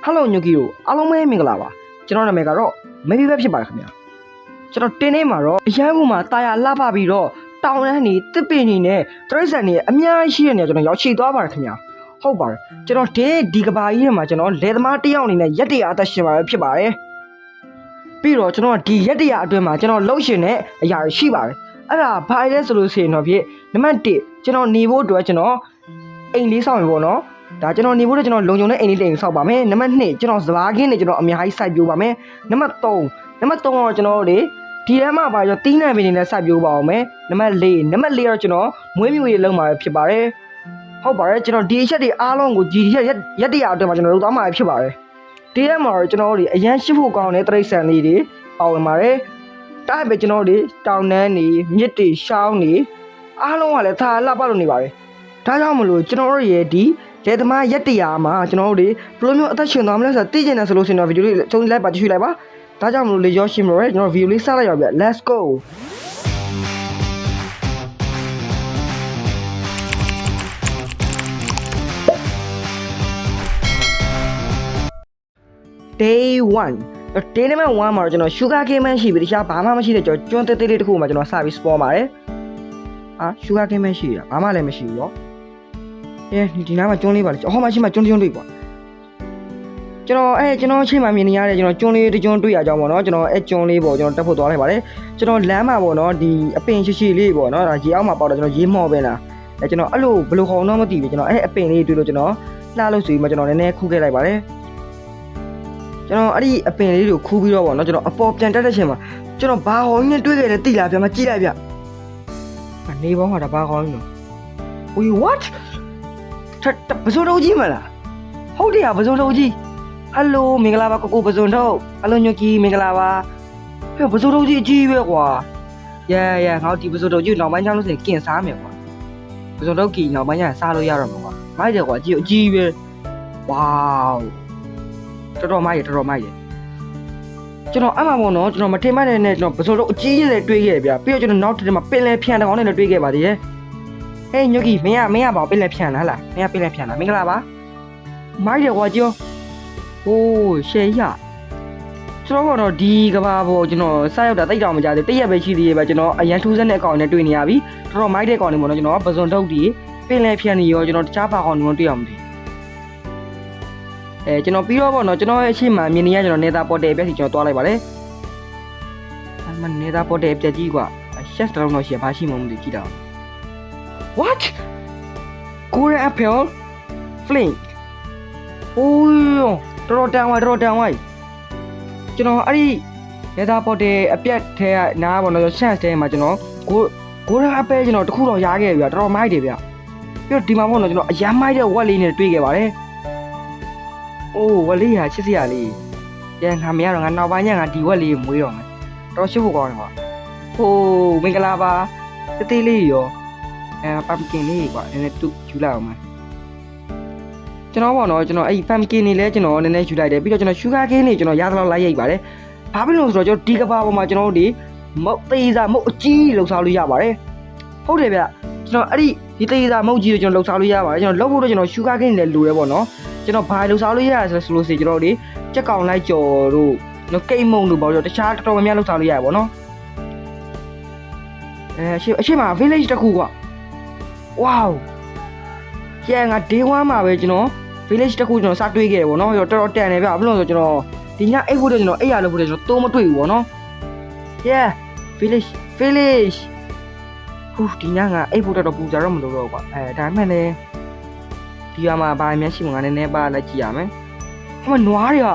Hello ညိုကီတို့အားလုံးပဲမင်္ဂလာပါကျွန်တော်နာမည်ကတော့မေဘီပဲဖြစ်ပါတယ်ခင်ဗျာကျွန်တော်တင်းနေမှာတော့အရန်ကူမှာတာယာလှပပြီးတော့တောင်တန်းနေတစ်ပင်နေနဲ့တရိတ်ဆန်နေအများကြီးရှိတဲ့နေရာကျွန်တော်ရောက်ရှိသွားပါတယ်ခင်ဗျာဟုတ်ပါတယ်ကျွန်တော်ဒီကဘာကြီးထဲမှာကျွန်တော်လယ်သမားတစ်ယောက်အနေနဲ့ရက်တရာအသက်ရှင်ပါပဲဖြစ်ပါတယ်ပြီးတော့ကျွန်တော်ဒီရက်တရာအတွင်းမှာကျွန်တော်လှုပ်ရှင်တဲ့အရာရှိပါတယ်အဲ့ဒါဘာလဲဆိုလို့ရှိရင်တော့ဖြစ်နံပါတ်1ကျွန်တော်နေဖို့အတွက်ကျွန်တော်အိမ်လေးဆောင်ရပေါ့နော်ဒါကျွန်တော်နေဖို့ကျွန်တော်လုံခြုံတဲ့အိမ်လေးတိမ်ဆောက်ပါမယ်နံပါတ်2ကျွန်တော်စပါးခင်းနေကျွန်တော်အများကြီးစိုက်ပျိုးပါမယ်နံပါတ်3တော့ကျွန်တော်တို့ဒီထဲမှာပါကျွန်တော်တီးနှံပင်တွေနဲ့စိုက်ပျိုးပါအောင်မယ်နံပါတ်4တော့ကျွန်တော်မွေးမြူရေးလုပ်မှာဖြစ်ပါတယ်ဟုတ်ပါတယ်ကျွန်တော်ဒီအချက်တွေအားလုံးကိုဒီရက်တရာအတွင်းမှာကျွန်တော်လုပ်သွားမှာဖြစ်ပါတယ်ဒီထဲမှာတော့ကျွန်တော်တို့အရန်ရှိဖို့ကောင်းတဲ့တရိတ်ဆန်လေးတွေပါဝင်ပါတယ်တိုက်ပဲကျွန်တော်တို့တောင်တန်းနေမြစ်တွေရှောင်းနေအားလုံးကလည်းသာလှပလို့နေပါတယ်ဒါကြောင့်မလို့ကျွန်တော်တို့ရဲ့ဒီလက်သမားရက်တရာမှာကျွန်တော်တို့ဘယ်လိုမျိုးအသက်ရှင်သွားမလဲဆိုတာသိချင်တယ်ဆိုလို့ရှိရင်တော့ဗီဒီယိုလေးချုံလိုက်ပါကြည့်လိုက်ပါဒါကြောင့်မလို့လေရောရှင်းမလို့ကျွန်တော်ဗီဒီယိုလေးစလိုက်ရအောင်ဗျ Let's go Day 1 Day number 1မှာကျွန်တော် sugar cane မှရှိပြီတခြားဘာမှမရှိတဲ့ကျွန်းသေးသေးလေးတစ်ခုမှာကျွန်တော်စပြီး spawn ပါတယ်sugar cane မှရှိတာဘာမှလည်းမရှိဘူးရောဒီနားမှာကျွန်းလေးပါလေဟောမှာရှိမှကျွန်းတွေကွာကျွန်တော်ချိန်မှမြင်နေရတယ်ကျွန်တော်ကျွန်းလေးတစ်ကျွန်းတွေ့ရကြောင်းပေါ့နော်ကျွန်တော်ကျွန်းလေးပေါ့ကျွန်တော်တက်ဖို့သွားလိုက်ပါတယ်ကျွန်တော်လမ်းမှာပေါ့နော်ဒီအပင်ရှိလေးပေါ့နော်ဒါရေအောက်မှာပေါက်တော့ကျွန်တော်ရေမော့ပဲလားကျွန်တော်အဲ့လိုဘယ်လိုခေါ်တော့မသိဘူးကျွန်တော်အပင်လေးတွေ့လို့ကျွန်တော်လှလို့ဆိုပြီးမှကျွန်တော်နည်းနည်းခူးခဲ့လိုက်ပါတယ်ကျွန်တော်အဲ့ဒီအပင်လေးကိုခူးပြီးတော့ပေါ့နော်ကျွန်တော်အပေါ်ပြန်တက်တဲ့ချိန်မှာကျွန်တော်ဘာဟောင်းနဲ့တွေ့ခဲ့တယ်တိလာပြန်မကြည့်လိုက်ဗျနေပေါင်းဟာဒါဘာဟောင်းနော် whatပစုံတော်ကြီးမလားဟုတ်တယ်ပစုံတော်ကြီးဟယ်လိုမင်္ဂလာပါကိုပစုံတော်ဟယ်လိုညိုကီမင်္ဂလာပါဟဲ့ပစုံတော်ကြီးအကြီးပဲကွာငါဒီပစုံတော်ကြီးနောက်ပိုင်းကျလို့ဆိုရင်ကင်စားမယ်ကွာပစုံတော်ကြီးနောက်ပိုင်းကျရင်စားလို့ရတော့မှာကွာမိုက်တယ်ကွာအကြီးပဲဝေါတော်တော်မိုက်ရကျွန်တော်အဲ့မှာပေါ့နော်ကျွန်တော်မထင်မှတ်တဲ့ကျွန်တော်ပစုံတော်အကြီးကြီးလည်းတွေးခဲ့ဗျပြီးတော့ကျွန်တော်နောက်တစ်ထပ်မှာပင်လယ်ဖြန်တကောင်နဲ့လည်းတွေးခဲ့ပါသေးရဲ့ဟေးညိုကီမင်းကဘာပင်လဲဖြန်လားမင်းကပင်လဲဖြန်လားမင်္ဂလာပါမိုက်တယ်ကွာကျော်ဟိုးရှယ်ရကျွန်တော်ကတော့ဒီကဘာပေါ်ကျွန်တော်စရောက်တာတိတ်တောင်မကြသေးတရက်ပဲရှိသေးရဲ့ပဲကျွန်တော်အရန်ထူးစက်တဲ့အကောင်နဲ့တွေ့နေရပြီတော်တော်မိုက်တဲ့ကောင်တွေပေါ့နော်ကျွန်တော်ပစုံတုတ်ဒီပင်လဲဖြန်နေရောကျွန်တော်တခြားဘာကောင်တွေတွေ့အောင်မသိကျွန်တော်ပြီးတော့ပေါ့နော်ကျွန်တော်ရဲ့အရှိမမြင်နေရကျွန်တော်နေသားပေါ်တယ်ပြက်စီကျွန်တော်သွားလိုက်ပါလေအမနေသားပေါ်တယ်ပြက်ကြီးကွာရှက်တောင်းတော့ရှိဘာရှိမှမသိကြည့်တော့What? Golden apple? Flint? တော်တန်ဝိုင်းကျွန်တော်အဲ့ဒီလက်သားပေါ်တဲ့အပြက်ထဲကနားပေါ့နော် chance ထဲမှာကျွန်တော် Golden apple ကျွန်တော်တခုတော့ရားခဲ့ပြီဗျတော်တော်မိုက်တယ်ဗျပြီးတော့ဒီမှာပေါ့နော်ကျွန်တော်အရမ်းမိုက်တဲ့ဝက်လေးနဲ့တွေ့ခဲ့ပါတယ်ဝက်လေးဟာချစ်စရာလေးငါမရတော့ငါနောက်ပိုင်းညငါဒီဝက်လေးမွေးတော့မယ်တော်ရှိဖို့ကောင်းတယ်ကွာမင်္ဂလာပါတေးလေးရောpumpkin လေးကွာနည်းနည်းတူယူလိုက်အောင်မကျွန်တော်ပေါ့နော်ကျွန်တော်အဲ့ pumpkin နေလဲကျွန်တော်နည်းနည်းယူလိုက်တယ်ပြီးတော့ကျွန်တော် sugar cane နေကျွန်တော်ရသလောက်လိုက်ရိုက်ပါတယ်ဘာဖြစ်လို့ဆိုတော့ကျွန်တော်ဒီကဘာပေါ်မှာကျွန်တော်တို့ဒီမုတ်သေးစားမုတ်အကြီးလှုပ်ရှားလို့ရပါတယ်ဟုတ်တယ်ဗျကျွန်တော်အဲ့ဒီသေးစားမုတ်ကြီးကိုကျွန်တော်လှုပ်ရှားလို့ရပါတယ်ကျွန်တော်လှုပ်ဖို့တော့ကျွန်တော် sugar cane လည်းလိုရဲပေါ့နော်ကျွန်တော်ဘာလှုပ်ရှားလို့ရရဆိုလို့ဆိုကျွန်တော်တို့ကြက်ကောင်လိုက်ကြော်တို့နော်ကိတ်မုံတို့ပေါ့ကျွန်တော်တခြားတော်တော်များများလှုပ်ရှားလို့ရရပေါ့နော်အရှိမ village တစ်ခုကွာWow ငါ day 1မှာပဲကျွန်တော် village တစ်ခုကျွန်တော်စတွေးခဲ့တယ်ဗောနော်တော်တော်တန်တယ်ဗျဘာလို့လဲဆိုကျွန်တော်ဒီညအိတ်ဖို့တော့ကျွန်တော်အိတ်ရလို့ဖို့တယ်ကျွန်တော်တိုးမတွေ့ဘူးဗောနော် village ဒီညငါအိတ်ဖို့တော့ပူကြတော့မလို့တော့ကွာဒါမှမဟုတ်လေဒီကမှာဘာမှမရှိမှငါနည်းနည်းပါလိုက်ကြည့်ရမယ်ဟိုမှာနွားတွေက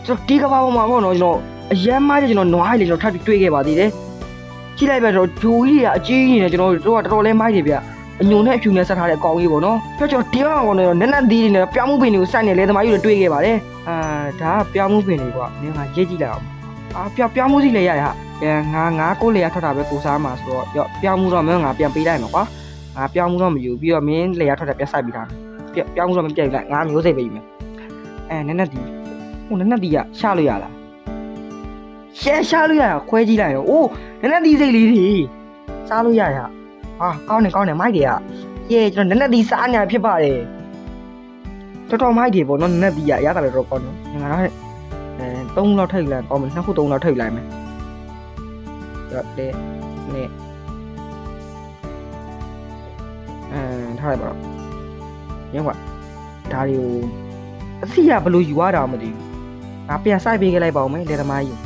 ကျွန်တော်ဒီကဘာပေါ်မှာဗောနော်ကျွန်တော်အရမ်းမိုက်တယ်ကျွန်တော်နွားတွေကျွန်တော်ထပ်ပြီးတွေးခဲ့ပါသေးတယ်ကြည့်လိုက်ပဲတော့ဂျိုးကြီးတွေကအကြီးကြီးနေကျွန်တော်တို့ကတော်တော်လေးမိုက်တယ်ဗျအညုံနဲ့အဖြူနဲ့ဆက်ထားတဲ့အကောင်ကြီးပေါ့နော်ပြောကျွန်တော်ဒီကောင်ကတော့နက်သီးတွေနဲ့ပြောင်းမှုပင်တွေကိုစိုက်နေလေသမားကြီးတွေတွေးခဲ့ပါတယ်ဒါကပြောင်းမှုပင်တွေကွာနင်ကရေးကြည့်လိုက်အောင်ပြောင်းမှုစီလည်းရရငါကိုလေရထွက်တာပဲကိုစားမှာဆိုတော့ပြောင်းမှုတော့မင်းငါပြန်ပေးလိုက်မှာကွာငါပြောင်းမှုတော့မယူပြီးတော့မင်းလေရထွက်တာပြန်စိုက်ပြီးသားပြောင်းမှုတော့မပြတ်လိုက်ငါမျိုးစိတ်ပဲယူမယ်နက်သီးနက်သီးကရှာလို့ရလားရှာလို့ရခွဲကြည့်လိုက်တော့နက်သီးစိတ်လေးတွေစားလို့ရကောင်းတယ်မိုက်တယ်ကျွန်တော်နက်သီးစားညာဖြစ်ပါတယ် တော်မိုက်တွေပေါ့နော်နက်ပြီးရတာလည်းတော့ကောင်းနော်ငါ3လောက်ထိတ်လိုက်ကောင်းမယ်2ခု3လောက်ထိတ်လိုက်မယ်တော့တဲ့နဲ့ထားလိုက်ပါတော့ညကွာဒါတွေကိုအစီရဘလို့ယူရတာမသိဘူးငါပြန်စိုက်ပေးခဲ့လိုက်ပါဦးမယ်လေသမားကြီး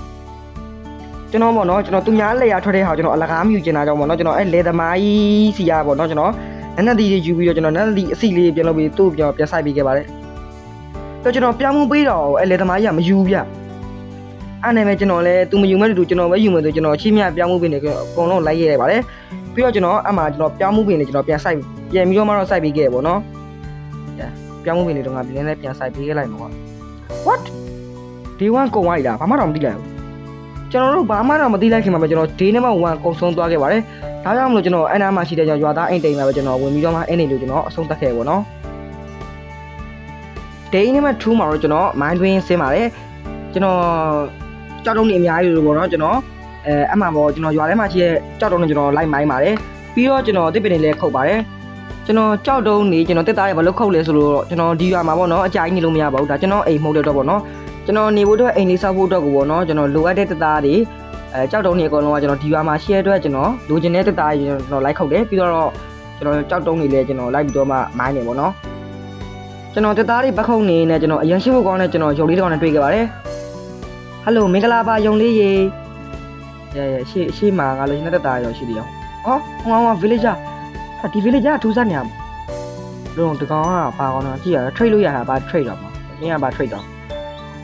ကျွန်တော်ပေါ့နော်ကျွန်တော်သူများလက်ရထွက်တဲ့ဟာကျွန်တော်အလကားမယူချင်တာကြောင့်ပေါ့နော်ကျွန်တော်အဲ့လေသမားကြီးစီရပေါ့နော်ကျွန်တော်နက်တီတွေယူပြီးတော့ကျွန်တော်နက်တီအစီလေးပြန်လုပ်ပြီးသူ့ပြန်စိုက်ပေးခဲ့ပါတယ်တော့ကျွန်တော်ပြောင်းမှုပေးတော့အဲ့လေသမားကြီးကမယူဗျအဲ့နဲ့ပဲကျွန်တော်လဲသူမယူမဲ့တူကျွန်တော်ပဲယူမယ်ဆိုကျွန်တော်ချင်းမြပြောင်းမှုပေးနေအကုန်လုံးလိုက်ရဲပါတယ်ပြီးတော့ကျွန်တော်အမှကျွန်တော်ပြောင်းမှုပေးနေကျွန်တော်ပြန်စိုက်ပြန်ပြီးတော့မှတော့စိုက်ပေးခဲ့ပေါ့နော်ပြောင်းမှုပေးနေတော့ငါပြန်လဲပြန်စိုက်ပေးခဲ့လိုက်မှာကွာ what day 1ကုန်သွားပြီလားဘာမှတော့မသိလိုက်ဘူးကျွန်တော်တို့ဘာမှတော့မသိလိုက်ခင်မှာပဲကျွန်တော် day နံပါတ်1ကုန်ဆုံးသွားခဲ့ပါတယ်ဒါကြောင့်မလို့ကျွန်တော်အဲ့နာမှာရှိတဲ့ရွာသားအိမ်တိမ်မှာပဲကျွန်တော်ဝင်ပြီးတော့မှအဲ့နေလို့ကျွန်တော်အဆုံးသတ်ခဲ့ပေါ့နော် day နံပါတ်2မှာတော့ကျွန်တော် mind twin ဆင်းပါတယ်ကျွန်တော်ကြောက်တုံးနေအများကြီးလို့ပေါ့နော်ကျွန်တော်အမှန်ပေါ့ကျွန်တော်ရွာထဲမှာရှိတဲ့ကြောက်တုံးနေကျွန်တော်လိုက်မိုင်းပါတယ်ပြီးတော့ကျွန်တော်တစ်ပင်တွေလည်းခုတ်ပါတယ်ကျွန်တော်ကြောက်တုံးနေကျွန်တော်တက်သားတွေဘာလို့ခုတ်လဲဆိုတော့ကျွန်တော်ဒီရွာမှာပေါ့နော်အကြိုက်နေလို့မရပါဘူးဒါကျွန်တော်အိမ်မှုတ်တဲ့တော့ပေါ့နော်ကျွန်တော်နေဖို့အတွက်အိမ်လေးဆောက်ဖို့အတွက်ကိုပေါ့နော်ကျွန်တော်လိုအပ်တဲ့တက်သားတွေကြောက်တုံးနေအကုန်လုံးကကျွန်တော်ဒီရွာမှာရှယ်အတွက်ကျွန်တော်လိုချင်တဲ့တက်သားတွေကျွန်တော်လိုက်ခုတ်တယ်ပြီးတော့ကျွန်တော်ကြောက်တုံးနေလည်းကျွန်တော်လိုက်ပြီးတော့မှမိုင်းနေပေါ့နော်ကျွန်တော်တက်သားတွေပတ်ခုတ်နေနဲ့ကျွန်တော်အရင်ရှိဖို့ကောင်းတဲ့ကျွန်တော်ရုပ်လေးတစ်ကောင်နဲ့တွေ့ခဲ့ပါတယ်ဟယ်လိုမင်္ဂလာပါယုံလေးရေရှေ့မှာငါလိုချင်တဲ့တက်သားရောရှိတယ်ရောဟော villager ဒီ villager ထူးဆန်းနေအောင်လုံးတကောင်ကပါကောင်းတော့ကြည့်ရ trade လို့ရတာဘာ trade တော့မင်းကဘာ trade တော့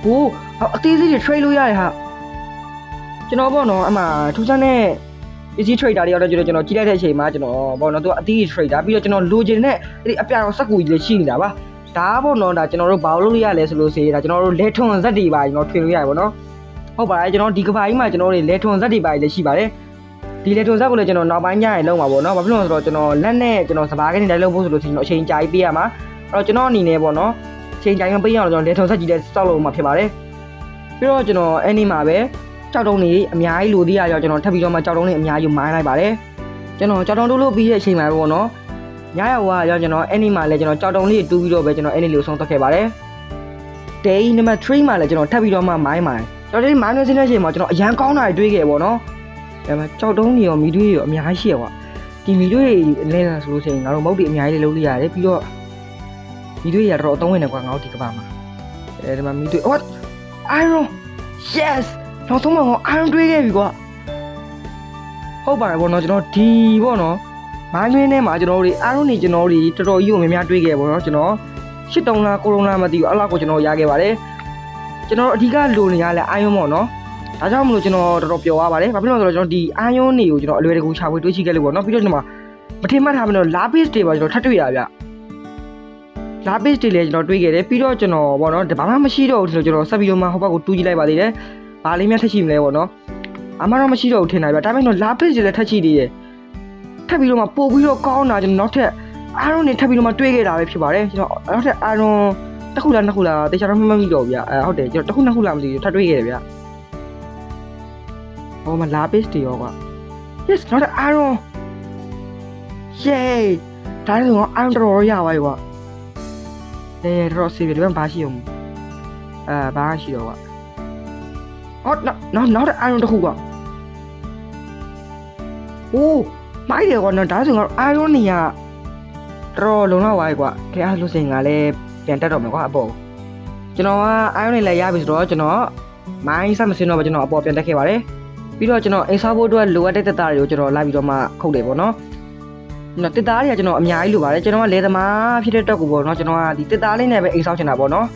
ဟိုးအသေးစိတ်တွေ trade လို့ရတယ်ဟာကျွန်တော်ပေါ့နော်အမှထူးဆန်းတဲ့ easy trader တွေရောက်တော့ကျွန်တော်ကြည့်လိုက်တဲ့အချိန်မှာကျွန်တော်ပေါ့နော်သူအသေး trader ပြီးတော့ကျွန်တော်လိုချင်တဲ့အဲ့ဒီအပြာရောစက်ကူကြီးလေးရှိနေတာပါဒါပေါ့နော်ဒါကျွန်တော်တို့ဘာလို့ရလဲဆိုလို့ဆိုရင်ဒါကျွန်တော်တို့လက်ထွန်ဇက်တွေပါကျွန်တော်ထွင်လို့ရတယ်ပေါ့နော်ဟုတ်ပါတယ်ကျွန်တော်ဒီကဘာကြီးမှာကျွန်တော်တို့လက်ထွန်ဇက်တွေပါလည်းရှိပါတယ်ဒီလက်ထွန်ဇက်ကိုလည်းကျွန်တော်နောက်ပိုင်းညရင်လုံးပါပေါ့နော်ဘာဖြစ်လို့လဲဆိုတော့ကျွန်တော်လက်နဲ့ကျွန်တော်စပါးကနေလည်းလုံးဖို့ဆိုလို့ကျွန်တော်အချိန်ကြာကြီးပေးရမှာအဲ့တော့ကျွန်တော်အနေနဲ့ပေါ့နော်အချိန်ကြာရင်ပေးရအောင်ကျွန်တော်လက်ထွန်ဇက်ကြီးလည်းစောက်လို့မှာဖြစ်ပါတယ်ပြီးတော့ကျွန်တော်အဲ့ဒီမှာပဲကြောက်တုံးနေအများကြီးလိုသေးရကြောကျွန်တော်ထပ်ပြီးတော့မှကြောက်တုံးနေအများကြီးမိုင်းလိုက်ပါတယ်ကျွန်တော်ကြောက်တုံးတို့လို့ပြီးတဲ့အချိန်မှာပေါ့နော်ညရဝါရောက်ကျွန်တော်အဲ့ဒီမှာလည်းကျွန်တော်ကြောက်တုံးလေးတူးပြီးတော့ပဲကျွန်တော်အဲ့ဒီလေးကိုဆုံးသက်ခဲ့ပါတယ် day number 3မှာလည်းကျွန်တော်ထပ်ပြီးတော့မှမိုင်းပါတယ်ကျွန်တော်ဒီမိုင်းနေစင်းတဲ့အချိန်မှာကျွန်တော်အရန်ကောင်းတာတွေတွေးခဲ့ပေါ့နော်ဒါပေမဲ့ကြောက်တုံးနေရောမီတွေးရောအများကြီးရှိရကွာဒီမီတွေလဲတာဆိုလို့ရှိရင်ငါတို့မုတ်တွေအများကြီးလုပ်လို့ရတယ်ပြီးတော့မီတွေရတော့အသုံးဝင်တယ်ကွာငါတို့ဒီကဘာမှာဒီမှာမီတွေ what iron yes နောက်ဆုံးမှာငါ iron တွေးခဲ့ပြီကွာဟုတ်ပါတယ်ပေါ့နော်ကျွန်တော်ဒီပေါ့နော်မိုင်းရင်းထဲမှာကျွန်တော်တို့အားလုံးနေကျွန်တော်တို့တော်တော်ကြီးကိုများများတွေးခဲ့ပေါ့နော်ကျွန်တော်83လား9လားမသိဘူးအဲ့လောက်ကိုကျွန်တော်ရခဲ့ပါတယ်ကျွန်တော်အဓိကလိုနေရလဲအာယွန်းပေါ့နော်ဒါကြောင့်မလို့ကျွန်တော်တော်တော်ပျော်သွားပါတယ်ဘာဖြစ်လို့လဲဆိုတော့ကျွန်တော်ဒီအာယွန်းတွေကိုကျွန်တော်အလွယ်တကူချဝေတွေးချိခဲ့လို့ပေါ့နော်ပြီးတော့ကျွန်တော်မထင်မှတ်ထားမလို့လာပစ်တွေပါကျွန်တော်ထပ်တွေ့ရဗျလာပစ်တွေလည်းကျွန်တော်တွေးခဲ့တယ်ပြီးတော့ကျွန်တော်ပေါ့နော်ဘာမှမရှိတော့ဘူးဆိုတော့ကျွန်တော်ဆက်ပြီးတော့မှဟိုဘက်ကိုတူးကြည့်လိုက်ပါသေးတယ်ဘာလေးများထပ်ရှိမလဲပေါ့နော်အမှတော့မရှိတော့ဘူးထင်တာဗျဒါပေမဲ့တော့လာပစ်တွေလည်းထပ်ရှိသေးတယ်ထပ်ပြီးတော့မှပို့ပြီးတော့ကောင်းတာကျွန်တော်နောက်ထပ်အာရုံနေထပ်ပြီးတော့မှတွေးခဲ့တာပဲဖြစ်ပါတယ်ကျွန်တော်နောက်ထပ်အာရုံတစ်ခုလားနှစ်ခုလားတခြားတော့မမှတ်မိတော့ဗျဟုတ်တယ်ကျွန်တော်တစ်ခုနှစ်ခုလားမသိဘူးထပ်တွေးခဲ့တယ်ဗျဟောမလာပစ်တွေရောကွာ yes နောက်ထပ်အာရုံ yay ဒါလည်းတော့အာရုံတော်ရပါပြီကွာတော်စီပြီဒီမှာဘာရှိအောင်ဘာရှိတော့ကွာဟောနောက်ထပ်အာရုံတစ်ခုကွာโอ้မိုက်တယ်ကွာနော်ဒါဆိုငါအာရုံနေရတော်လုံးတော့ဝိုင်းကွာခဲအားလို့စင်ငါလည်းပြန်တက်တော့မယ်ကွာအပေါ်ကျွန်တော်ကအာရုံနေလည်းရပြီဆိုတော့ကျွန်တော်မိုင်းဆက်မစင်းတော့ပဲကျွန်တော်အပေါ်ပြန်တက်ခဲ့ပါတယ်ပြီးတော့ကျွန်တော်အိမ်ဆောက်ဖို့အတွက်လိုအပ်တဲ့တက်သားတွေကိုကျွန်တော်လိုက်ပြီးတော့မှခုတ်တယ်ပေါ့နော်တက်သားတွေကကျွန်တော်အများကြီးလိုပါတယ်ကျွန်တော်ကလေသမားဖြစ်တဲ့တက်ကိုပေါ့နော်ကျွန်တော်ကဒီတက်သားလေးနဲ့ပဲအိမ်ဆောက်ချင်တာပေါ့နော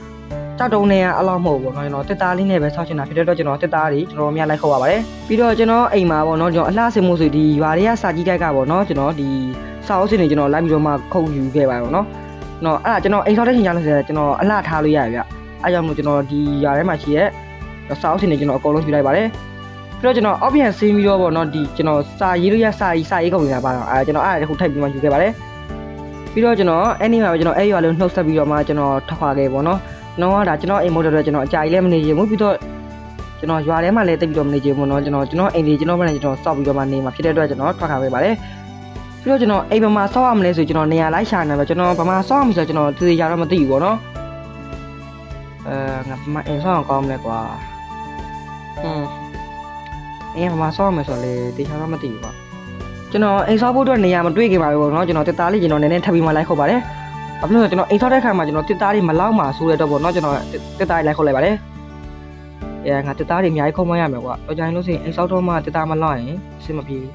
်ကြောက်တုံးနေကအလောက်မဟုတ်ဘူးပေါ့နော်ကျွန်တော်တက်သားလေးနဲ့ပဲဆောက်ချင်တာဖြစ်တဲ့အတွက်ကျွန်တော်တက်သားတွေကျွန်တော်အများလိုက်ခုတ်ရပါတယ်ပြီးတော့ကျွန်တော်အိမ်မှာပေါ့နော်ကျွန်တော်အလှဆင်မှုဆိုဒီရွာတွေကစာကြီးတိုက်ကပေါ့နော်ကျွန်တော်ဒီစာအုပ်စင်တွေကျွန်တော်လိုက်ပြီးတော့မှခုတ်ယူခဲ့ပါပေါ့နော်အဲ့ဒါကျွန်တော်အိမ်ဆောက်တဲ့ချိန်ကျလို့ဆိုရင်ကျွန်တော်အလှထားလို့ရတယ်ဗျအဲ့ကြောင့်မို့ကျွန်တော်ဒီရွာထဲမှာရှိရဲ့စာအုပ်စင်တွေကျွန်တော်အကုန်လုံးယူလိုက်ပါတယ်ပြီးတော့ကျွန်တော် option ဆင်းပြီးတော့ပေါ့နော်ဒီကျွန်တော်စာရေးလို့ရစာရေးကုန်နေတာပါတော့ကျွန်တော်အဲ့ဒါတခုထိုက်ပြီးမှယူခဲ့ပါတယ်ပြီးတော့ကျွန်တော်အဲ့ဒီမှာပဲကျွန်တော်အဲ့ရွာလေးနှုတ်ဆက်ပြီးတော့မှကျွန်တော်ထွက်ခွာခဲ့ပေါ့နော်ကျွန်တော်ကဒါကျွန်တော်အိမ်မို့တော့ကျွန်တော်အကြာကြီးလည်းမနေချင်ဘူးပြီးတော့ကျွန်တော်ရွာထဲမှာလည်းတိတ်ပြီးတော့မနေချင်ဘူးနော်ကျွန်တော်အိမ်လေးကျွန်တော်မလည်းကျွန်တော်စောက်ပြီးတော့မှနေမှာဖြစ်တဲ့အတွက်ကျွန်တော်ထွက်ခွာခဲ့ပါတယ်ပြီးတော့ကျွန်တော်အိမ်မှာစောက်ရမလဲဆိုကျွန်တော်နေရာလိုက်ရှာနေပဲကျွန်တော်ဘာမှစောက်ရမလဲဆိုကျွန်တော်သေချာတော့မသိဘူးပေါ့နော် ငါမအင်ဆောင်ကောင်းမလဲကွာအင်းမဆောင်းမယ်ဆိုလေတေချာတော့မသိဘူးကွာကျွန်တော်အိမ်ဆောက်ဖို့အတွက်နေရာမတွေ့ခင်ပါဘူးပေါ့နော်ကျွန်တော်တက်သားလေးကျွန်တော်နည်းနည်းထပ်ပြီးမှလိုက်ခုတ်ပါတယ်ဘာဖြစ်လို့လဲကျွန်တော်အိမ်ဆောက်တဲ့ခါမှာကျွန်တော်တက်သားလေးမလောက်မှာဆိုတဲ့တော့ပေါ့နော်ကျွန်တော်တက်သားလေးလိုက်ခုတ်လိုက်ပါတယ်ငါတက်သားလေးအများကြီးခုတ်မရမယ်ကွာတော့ကြိုင်လို့ဆိုရင်အိမ်ဆောက်တော့မှတက်သားမလောက်ရင်အဆင်မပြေဘူ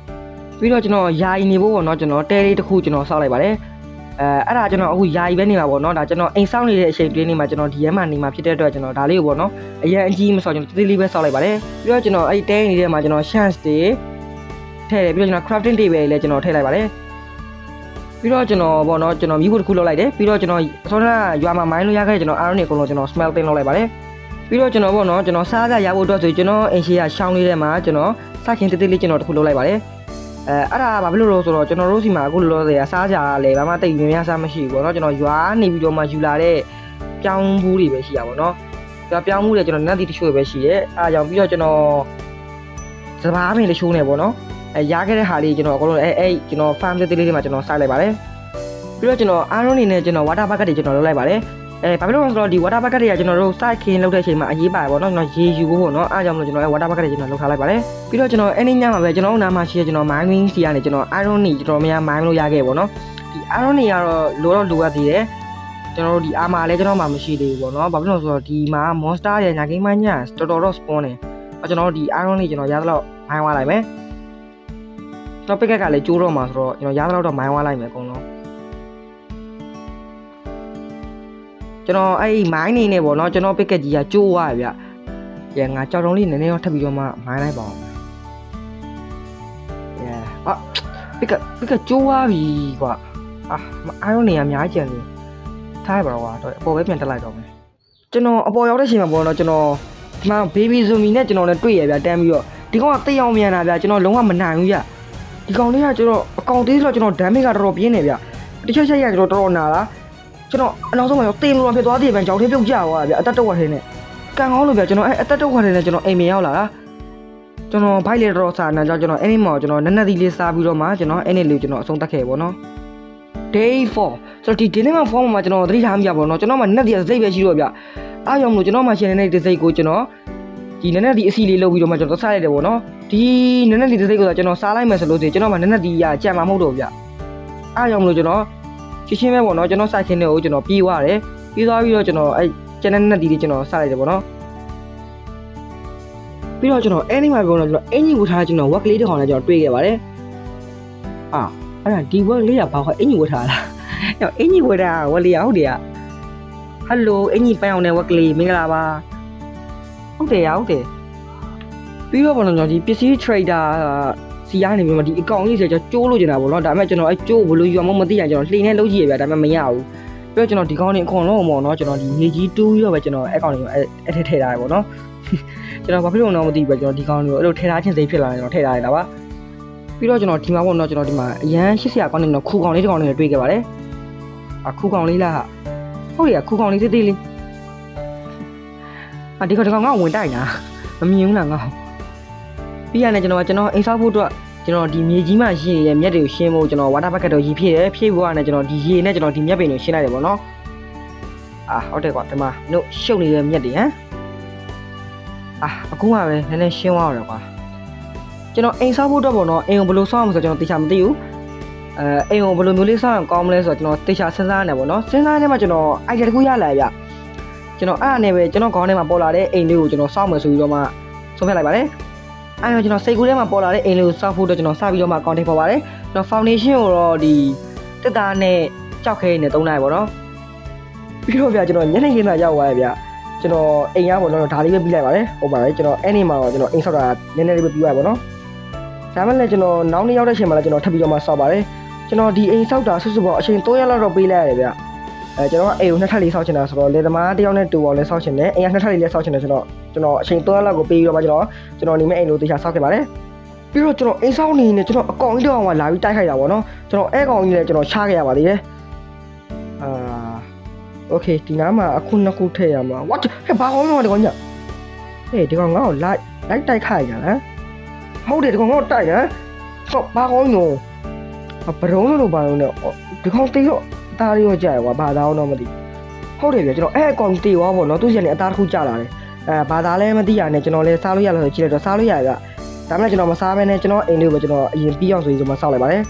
းပြီးတော့ကျွန်တော်ယာယီနေဖို့ပေါ့နော်ကျွန်တော်တဲလေးတစ်ခုကျွန်တော်ဆောက်လိုက်ပါတယ်အဲ့ဒါကျွန်တော်အခုယာယီပဲနေမှာပေါ့နော်ဒါကျွန်တော်အိမ်ဆောက်နေတဲ့အချိန်တွင်းနေမှာကျွန်တော်ဒီရဲမှာနေမှာဖြစ်တဲ့အတွက်ကျွန်တော်ဒါလေးကိုပေါ့နော်အရင်အကြီးမဆောက်ကျွန်တော်တိတိလေးပဲဆောက်လိုက်ပါတယ်ပြီးတော့ကျွန်တော်အဲ့တဲနေတဲ့မှာကျွန်တော် chance တွေထည့်တယ်ပြီးတော့ကျွန်တော် crafting table လေးလည်းကျွန်တော်ထည့်လိုက်ပါတယ်ပြီးတော့ကျွန်တော်ပေါ့နော်ကျွန်တော်မြို့တစ်ခုလောက်လိုက်တယ်ပြီးတော့ကျွန်တော်အစောကရွာမှာမိုင်းလို့ရခဲ့တဲ့ကျွန်တော် iron တွေအကုန်လုံးကျွန်တော် smelting လုပ်လိုက်ပါတယ်ပြီးတော့ကျွန်တော်ပေါ့နော်ကျွန်တော်စားကြရဖို့အတွက်ဆိုကျွန်တော်အင်ရှီယာရှောင်းလေးထဲမှာကျွန်တော်စခင်တိတိလေးကျွန်တော်တစ်ခုလုပ်လိုက်ပါတယ်အဲ့ဒါဘာဖြစ်လို့လဲဆိုတော့ကျွန်တော်တို့စီမှာအခုလောလောဆယ်စားကြလဲဘာမှတိတ်မြင်ရစားမရှိဘူးပေါ့နော်ကျွန်တော်ရွာနေပြီးတော့မှယူလာတဲ့ပြောင်းဘူးတွေပဲရှိရပါတော့ပြောင်းဘူးတွေကျွန်တော်နတ်တီတချို့ပဲရှိတယ်အားကြောင့်ပြီးတော့ကျွန်တော်စပားမင်းတချို့နေပေါ့နော်ရခဲ့တဲ့ဟာလေးကျွန်တော်အကုန်လုံးအဲ့ကျွန်တော် farm တိတိလေးတွေမှာကျွန်တော်စိုက်လိုက်ပါတယ်ပြီးတော့ကျွန်တော် iron နေနဲ့ကျွန်တော် water bucket တွေကျွန်တော်လုပ်လိုက်ပါတယ်ဘာဖြစ်လို့လဲဆိုတော့ဒီ water bucket တွေကကျွန်တော်တို့စိုက်ခင်းလုပ်တဲ့အချိန်မှာအရေးပါတယ်ပေါ့နော်ကျွန်တော်ရေယူဖို့ပေါ့နော်အားကြောင့်မလို့ကျွန်တော်water bucket တွေကျွန်တော်လုပ်ထားလိုက်ပါတယ်ပြီးတော့ကျွန်တော်အဲ့ဒီညမှာပဲကျွန်တော်နားမှာရှိတဲ့ကျွန်တော် mining စီကနေကျွန်တော် iron နေကျွန်တော်များ mine လို့ရခဲ့ပေါ့နော်ဒီ iron နေကတော့လိုအပ်သေးတယ်ကျွန်တော်တို့ဒီ armor လည်းကျွန်တော်မှမရှိသေးဘူးပေါ့နော်ဘာဖြစ်လို့လဲဆိုတော့ဒီမှာ monster တွေညာကိန်းမညာတော်တော် spawn နေကျွန်တော်ဒီ iron နေကျွန်တော်ရသလောက် mine သွားလိုက်မယ်ကျွန်တော် picket ကလည်းကျိုးတော့မှာဆိုတော့ကျွန်တော်ရသလောက်တော့ mine သွားလိုက်မယ်အကုန်လုံးကျွန်တော်အဲ့ mine နေနဲ့ပေါ့နော်ကျွန်တော် picket ကြီးကကျိုးသွားပြီဗျငါကြောက်တုံးလေးနည်းနည်းတော့ထပ်ပြီးတော့မှ mine လိုက်ပါအောင်picket ကျိုးသွားပြီကွာiron နေရအများကြီးကျန်နေထားရပါတော့ကွာတော့အပေါ်ပဲပြန်တက်လိုက်တော့မယ်ကျွန်တော်အပေါ်ရောက်တဲ့အချိန်မှာပေါ့နော်ကျွန်တော်ဒီမှာ baby zombie နဲ့ကျွန်တော်လည်းတွေ့ရဗျတန်းပြီးတော့ဒီကောင်ကသိအောင်မြန်တာဗျကျွန်တော်လုံးဝမနိုင်ဘူးဗျဒီကောင်လေးကကျွန်တော်အကောင်သေးဆိုတော့ကျွန်တော် damage ကတော်တော်ပြင်းနေဗျတစ်ချက်ချက်ရကျွန်တော်တော်တော်နာလားကျွန်တော်အနောက်ဆုံးမှာရောတေးလို့ဖြစ်သွားသေးတယ်ဗျကြောင်သေးပြုတ်ကြသွားဗျအသက်တုတ်ဝတ်ထင်းနဲ့ကန်ကောင်းလို့ဗျကျွန်တော်အသက်တုတ်ဝတ်ထင်းနဲ့ကျွန်တော်အိမ်မရောက်လာတာကျွန်တော်ဘိုက်လေတော်စားနေကြကျွန်တော်အဲ့ဒီမှာကျွန်တော်နက်နက်သီးလေးစားပြီးတော့မှကျွန်တော်အဲ့ဒီလေးကျွန်တော်အဆုံးတက်ခဲ့ပေါ့နော် day 4ဆိုတော့ဒီ day မှာ form မှာကျွန်တော်သတိထားမိကြပါတော့ကျွန်တော်မှနက်သီးစိတ်ပဲရှိတော့ဗျအားကြောင့်မလို့ကျွန်တော်မှရှင်နေတဲ့စိတ်ကိုကျွန်တော်ဒီနက်နက်သီးအစီလေးလုပ်ပြီးတော့မှကျွန်တော်စားလိုက်တယ်ပေါ့နော်ဒီနက်နက်သီးစိတ်ကိုကျွန်တော်စားလိုက်မယ်ဆိုလို့ဆိုကျွန်တော်မှနက်နက်သီးရကြံမှာမဟုတ်တော့ဗျအားကြောင့်မလို့ကျွန်တော်ချင်းပဲပေါ့နော်ကျွန်တော်စိုက်ခင်းတဲ့ကိုကျွန်တော်ပြေးသွားတယ်ပြေးသွားပြီးတော့ကျွန်တော်အဲ့ကျန်တဲ့နက်သီးလေးကျွန်တော်စားလိုက်တယ်ပေါ့နော်ပြီးတော့ကျွန်တော်အဲ့ဒီမှာပြောတော့ကျွန်တော်အင်ဂျင်ဝတ်ထားကျွန်တော်ဝက်ကလေးတစ်ခေါက်နဲ့ကျွန်တော်တွေ့ခဲ့ပါတယ်အဲ့ဒါဒီဝက်လေးကဘာခေါ်အင်ဂျင်ဝတ်ထားလားအင်ဂျင်ဝတ်တာဝက်လေးဟုတ်တယ်ဟယ်လိုအင်ဂျင်ပန်းအောင်တဲ့ဝက်ကလေးမင်္ဂလာပါဟုတ်တယ်ပြီးတော့ပေါ့နော်ကျွန်တော်ဒီပစ္စည်း trader စီကနေပြီးမှဒီအကောင့်ကြီးဆိုကျွန်တော်ကျိုးလို့ကျင်တာပေါ့နော်ဒါပေမဲ့ကျွန်တော်အဲ့ကျိုးဘလို့ယူအောင်မသိရကျွန်တော်လှိနေလုံးကြည့်ရဗျာဒါပေမဲ့မရဘူးပြီးတော့ကျွန်တော်ဒီကောင့်နေအခွန်လုံးပေါ့နော်ကျွန်တော်ဒီမြေကြီးတူးပြီးတော့ပဲကျွန်တော်အဲ့ကောင့်လေးအဲ့ထည့်ထားတယ်ပေါ့နော်ကျွန်တော်ဘာဖြစ်လို့တော့မသိဘူးပဲကျွန်တော်ဒီကောင့်လေးကိုအဲ့လိုထည့်ထားခြင်းစိတ်ဖြစ်လာတယ်ကျွန်တော်ထည့်ထားရတာပါပြီးတော့ကျွန်တော်ဒီမှာပေါ့နော်ကျွန်တော်ဒီမှာအရန်80ကောင့်နေတော့ခူကောင့်လေးတစ်ကောင့်လေးတွေ့ခဲ့ပါတယ်ခူကောင့်လေးလားဟုတ်တယ်ခူကောင့်လေးသေးသေးလေးဒီကောင်ငါ့ဝင်တိုက်တာမမြင်ဘူးလားငါပြီးရတယ်ကျွန်တော်အိမ်ဆောက်ဖို့အတွက်ကျွန်တော်ဒီမြေကြီးမှာရှိနေတဲ့မြက်တွေကိုရှင်းဖို့ကျွန်တော် water bucket တော့ရေဖြည့်တယ်ဖြည့်ဖို့ကနေကျွန်တော်ဒီရေနဲ့ကျွန်တော်ဒီမြက်ပင်ကိုရှင်းလိုက်တယ်ပေါ့နော်ဟုတ်တယ်ကွာဒီမှာတို့ရှုပ်နေတဲ့မြက်တွေဟမ်အခုမှပဲနည်းနည်းရှင်းသွားတော့ကွာကျွန်တော်အိမ်ဆောက်ဖို့အတွက်ပေါ့နော်အိမ်ကိုဘယ်လိုဆောက်အောင်ဆိုကျွန်တော်တေချာမသိဘူးအိမ်ကိုဘယ်လိုမျိုးလေးဆောက်အောင်ကောင်းမလဲဆိုတော့ကျွန်တော်တေချာစဉ်းစားနေပေါ့နော်စဉ်းစားနေမှကျွန်တော် idea တစ်ခုရလာဗျကျွန်တော်အဲ့အနေပဲကျွန်တော်ခေါင်းထဲမှာပေါ်လာတဲ့အိမ်လေးကိုကျွန်တော်စောင့်မယ်ဆိုပြီးတော့မှဆုံးဖြတ်လိုက်ပါတယ်အဲ့တော့ကျွန်တော်စိတ်ကူးထဲမှာပေါ်လာတဲ့အိမ်လေးကိုစောင့်ဖို့အတွက်ကျွန်တော်စပြီးတော့မှ contact ပေါ်ပါတယ်ကျွန်တော် foundation ကိုတော့ဒီတက်တာနဲ့ကြောက်ခဲနဲ့သုံးလိုက်ပါတော့ပြီးတော့ဗျကျွန်တော်ညနေခင်းလာရောက်သွားရဗျကျွန်တော်အိမ်ရပေါ့နော်ဒါလေးပဲပြီးလိုက်ပါတယ်ဟုတ်ပါတယ်ကျွန်တော်အဲ့ဒီမှာတော့ကျွန်တော်အိမ်ဆောက်တာနည်းနည်းလေးပဲပြီးသွားပါတော့ဒါမှလည်းကျွန်တော်နောက်နေ့ရောက်တဲ့ချိန်မှာလည်းကျွန်တော်ထပ်ပြီးတော့မှဆောက်ပါတယ်ကျွန်တော်ဒီအိမ်ဆောက်တာစုစုပေါင်းအချိန်3ရက်လောက်တော့ပေးလိုက်ရတယ်ဗျကျွန်တော်ကအိမ်ကို2ထပ်လေးဆောက်ချင်တာဆိုတော့လေသမားတယောက်နဲ့တူအောင်လည်းဆောက်ချင်တယ်အိမ်က2ထပ်လေးလည်းဆောက်ချင်တယ်ဆိုတော့ကျွန်တော်အချိန်3ရက်လောက်ကိုပေးပြီးတော့မှကျွန်တော်နေမဲ့အိမ်လို့တရားဆောက်ခဲ့ပါတယ်ပြီးတော့ကျွန်တော်အိမ်ဆောက်နေနေကျွန်တော်အကောင်ကြီးတော့အောင်လာပြီးတိုက်ခိုက်တာပေါ့နော်ကျွန်တော်အဲကောင်ကြီးလည်းကျွန်တော်ချခဲ့ရပါသေးတယ်โอเคဒီနားမှာအခုနှစ်ခုထည့်ရမှာ what ဟဲ့ဘာကောင်းတော့ဒီကောင်ကြီးဟဲ့ဒီကောင်ငါ့ကိုလိုက်တိုက်ခိုက်ရလားဟုတ်တယ်ဒီကောင်ငါ့ကိုတိုက်ရဟောဘာကောင်းရောဘရုံးလို့ဘာလို့လဲဒီကောင်တေးတော့တားရောကြာရွာဘာသာတော့မသိ ဟုတ်တယ်ဗျကျွန်တော်အဲ့အကောင်ကြီးတေသွားပေါ့နော်သူ့စီကနေအသားတစ်ခုကျလာတယ်ဘာသာလဲမသိရနဲ့ကျွန်တော်လဲစားလို့ရလို့ဆိုကြည့်လိုက်တော့စားလို့ရရဗျဒါမှမဟုတ်ကျွန်တော်မစားဘဲနဲ့ကျွန်တော်အိမ်လေးကိုပဲကျွန်တော်အရင်ပြီးအောင်ဆိုပြီးကျွန်တော်စောက်လိုက်ပါတယ်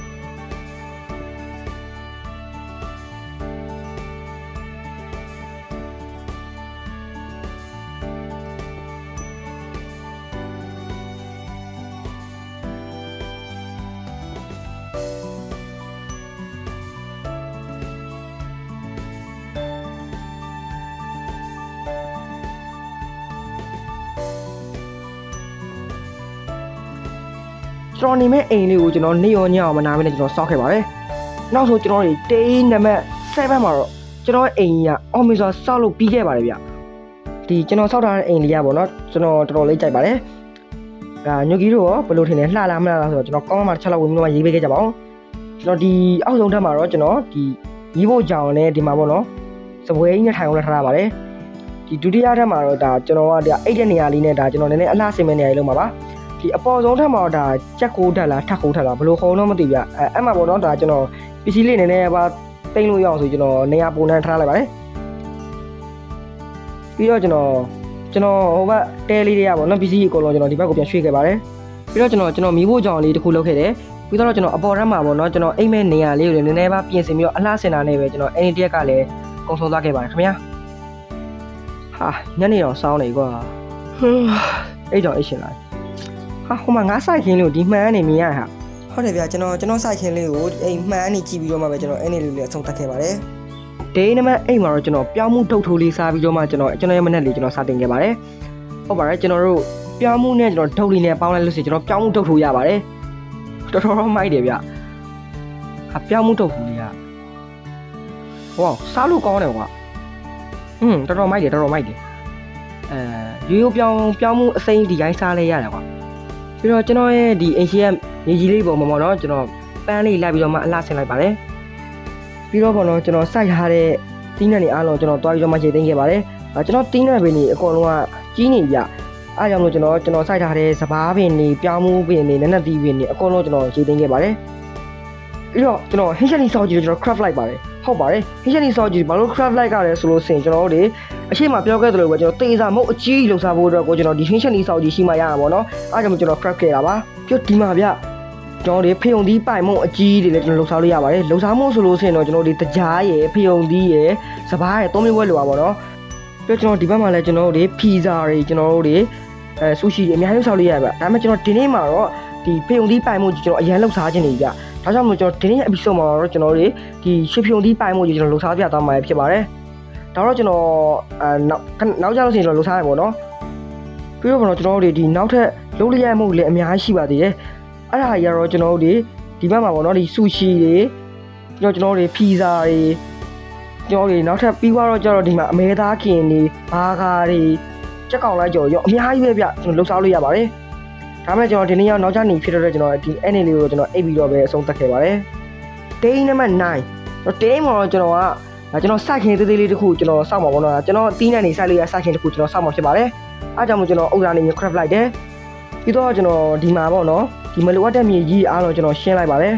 ကျွန်တော်နေမဲ့အိမ်လေးကိုကျွန်တော်နေရောညအောင်မနာမနဲ့ကျွန်တော်စောက်ခဲ့ပါတယ်။နောက်ဆိုကျွန်တော်တွေတေးနံပါတ်7မှာတော့ကျွန်တော်အိမ်ကြီးကအော်မီဆိုစောက်လို့ပြီးခဲ့ပါတယ်ဗျ။ဒီကျွန်တော်စောက်ထားတဲ့အိမ်လေးကပေါ့နော်ကျွန်တော်တော်တော်လေးကြိုက်ပါတယ်။ဒါညိုကြီးတို့ရောဘယ်လိုထင်လဲလှလားမလားဆိုတော့ကျွန်တော်ကောင်းမှတစ်ချက်လောက်ဝင်ပြီးတော့ရေးပေးခဲ့ကြပါဦး။ကျွန်တော်ဒီအောက်ဆုံးထပ်မှာတော့ကျွန်တော်ဒီရီးဖို့ကြောင်နဲ့ဒီမှာပေါ့နော်စပွဲကြီးနဲ့ထိုင်အောင်လက်ထားရပါတယ်။ဒီဒုတိယထပ်မှာတော့ဒါကျွန်တော်ကဒါအိတ်တဲ့နေရာလေးနဲ့ဒါကျွန်တော်နည်းနည်းအလှဆင်မဲ့နေရာလေးလုံးပါပါ။ဒီအပေါ်ဆုံးထပ်မှာဒါကြက်ကိုတက်လားထက်ကိုတက်လားဘယ်လိုခေါ်တော့မသိဗျအဲ့မှာပေါ့နော်ဒါကျွန်တော်ပစ္စည်းလေးနည်းနည်းပါတိမ့်လို့ရအောင်ဆိုကျွန်တော်နေရာပုံနှံထားလိုက်ပါတယ်ပြီးတော့ကျွန်တော်ဟိုဘက်တဲလေးတွေကပေါ့နော်ပစ္စည်းအကုန်လုံးကျွန်တော်ဒီဘက်ကိုပြန်ရွှေ့ခဲ့ပါတယ်ပြီးတော့ကျွန်တော်မီးဖို့ကြောင်လေးတစ်ခုလုပ်ခဲ့တယ်ပြီးတော့ကျွန်တော်အပေါ်ထပ်မှာပေါ့နော်ကျွန်တော်အိမ်မဲနေရာလေးကိုလည်းနည်းနည်းပါပြင်ဆင်ပြီးတော့အလှဆင်တာနဲ့ပဲကျွန်တော်အဲ့ဒီတရက်ကလည်းကုံဆုံးသွားခဲ့ပါတယ်ခင်ဗျာဟာညနေတော့စောင်းနေကွာအဲ့ကြောင့်အိတ်ရှင်လာဟာဟိုမှာငါးဆိုင်ခင်းလေးကိုဒီမှန်းနေမြင်ရတာဟုတ်တယ်ဗျာကျွန်တော်ဆိုင်ခင်းလေးကိုအိမ်မှန်းနေကြည့်ပြီးတော့မှပဲကျွန်တော်အဲ့နေလေးလေးအဆုံးသတ်ခဲ့ပါတယ်ဒေးနမအိမ်မှာတော့ကျွန်တော်ပြောင်းမှုထုတ်ထိုးလေးစားပြီးတော့မှကျွန်တော်ရဲ့မနက်လေးကျွန်တော်စတင်ခဲ့ပါတယ်ဟုတ်ပါတယ်ကျွန်တော်တို့ပြောင်းမှုနဲ့ကျွန်တော်ထုတ်လေးနဲ့ပေါင်းလိုက်လို့ဆိုကျွန်တော်ပြောင်းမှုထုတ်ထိုးရပါတယ်တော်တော်မိုက်တယ်ဗျဟာပြောင်းမှုထုတ်ထိုးလေးကဝေါစားလို့ကောင်းတယ်ကွာတော်တော်မိုက်တယ်ရိုးရိုးပြောင်းမှုအစိမ်းဒီတိုင်းစားလဲရတယ်ကွာပြီးတော့ကျွန်တော်ရဲ့ဒီအိမ်ရှိရဲ့မြေကြီးလေးပုံမှာပေါ့နော်ကျွန်တော်ပန်းလေးလိုက်ပြီးတော့မှအလှဆင်လိုက်ပါတယ်ပြီးတော့ပေါ့နော်ကျွန်တော်စိုက်ထားတဲ့တင်းနဲ့နေအားလုံးကျွန်တော်တွားပြီးတော့မှရေသိမ်းခဲ့ပါတယ်ကျွန်တော်တင်းနဲ့ပင်နေအကုန်လုံးကကြီးနေပြအားကြောင့်လို့ကျွန်တော်စိုက်ထားတဲ့စပားပင်နေပြောင်းမှုပင်နေနက်နက်သီးပင်နေအကုန်လုံးကျွန်တော်ရေသိမ်းခဲ့ပါတယ်ပြီးတော့ကျွန်တော်ဟင်းချက်နီဆောက်ကြီးကျွန်တော် craft လိုက်ပါတယ်ဟုတ်ပါတယ်ဟင်းချက်နီဆောက်ကြီးဘာလို့ craft လိုက်ကြလဲဆိုလို့ဆိုရင်ကျွန်တော်တို့အရှိမပြောခဲ့သလိုပဲကျွန်တော်တေးစားမဟုတ်အကြီးလှုပ်ရှားဖို့အတွက်ကိုကျွန်တော်ဒီဟင်းချက်နီဆောက်ကြီးရှိမှရတာပေါ့နော်အားကြောင့်ကျွန်တော် craft ခဲ့တာပါပြီးတော့ဒီမှာဗျကျွန်တော်တို့ဖယုံသီးပိုင်မုံအကြီးတွေလည်းကျွန်တော်လှုပ်ရှားလို့ရပါတယ်လှုပ်ရှားမှုဆိုလို့ဆိုရင်တော့ကျွန်တော်တို့တကြားရယ်ဖယုံသီးရယ်စပားရယ်သုံးမျိုးပွဲလိုပါပေါ့နော်ပြီးတော့ကျွန်တော်ဒီဘက်မှာလည်းကျွန်တော်တို့ဖီဇာတွေကျွန်တော်တို့ဆူရှီတွေအများကြီးဆောက်လို့ရပါဒါပေမဲ့ကျွန်တော်ဒီနေ့မှာတော့ဒီဖယုံသီးပိုင်မုံကြီးကျွန်တော်အရင်လှုပ်ရှားခြင်းနေကြဒါကြောင့်မို့ကျွန်တော်ဒီနေ့ episode မှာတော့ကျွန်တော်တို့ဒီရှစ်ဖယုံသီးပိုင်မုံကြီးကျွန်တော်လှုပ်ရှားပြသွားမှာဖြစ်ပါတယ်ဒါတော့ကျွန်တော်နောက်ကြလို့ရှိရင်ကျွန်တော်လှုပ်ရှားရပေါ့နော်ပြီးတော့ကျွန်တော်တို့ဒီနောက်ထပ်လုပ်ရမှုလည်းအများကြီးရှိပါသေးတယ်အဲ့ဒါကြီးကတော့ကျွန်တော်တို့ဒီဘက်မှာပေါ့နော်ဒီဆူရှီတွေကျွန်တော်တို့ဖီဇာတွေကျွန်တော်တို့နောက်ထပ်ပြီးတော့ကျတော့ဒီမှာအမဲသားခင်တွေဘာဂါတွေကြက်ကောင်လိုက်ကြော်ရောအများကြီးပဲဗျကျွန်တော်လှုပ်ရှားလို့ရပါတယ်ဒါမဲ့ကျွန်တော်ဒီနေ့ရောက်နောက်ကျနေဖြစ်တော့ကျွန်တော်ဒီအဲ့နေလေးကိုကျွန်တော်အိပ်ပြီးတော့ပဲအဆုံးသတ်ခဲ့ပါတယ် day number 9 day မှာတော့ကျွန်တော်စိုက်ခင်သေးသေးလေးတစ်ခုကျွန်တော်စောက်မှာပေါ့နော်ကျွန်တော်တီးနဲ့နေစိုက်လို့ရစိုက်ခင်တစ်ခုကျွန်တော်စောက်မှာဖြစ်ပါတယ်အားကြောင့်မို့ကျွန်တော်ဥစ္စာနေမျိုး craft လိုက်တယ်ပြီးတော့ကျွန်တော်ဒီမှာပေါ့နော်ဒီမလိုအပ်တဲ့မြေကြီးအားလုံးကျွန်တော်ရှင်းလိုက်ပါတယ်